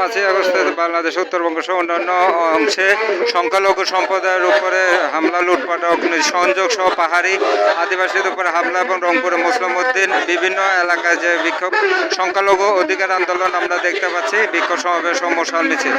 5ই আগস্টে বাংলাদেশ উত্তরবঙ্গ সহ অন্যান্য অংশে সংখ্যালঘু সম্প্রদায়ের উপরে হামলা, লুটপাট, অগ্নিসংযোগ সহ পাহাড়ি আদিবাসীদের উপরে হামলা এবং রংপুরে মুসলিম উদ্দিন বিভিন্ন এলাকায় যে বিক্ষোভ, সংখ্যালঘু অধিকার আন্দোলন আমরা দেখতে পাচ্ছি, বিক্ষোভ সমাবেশ ও মশাল মিছিল।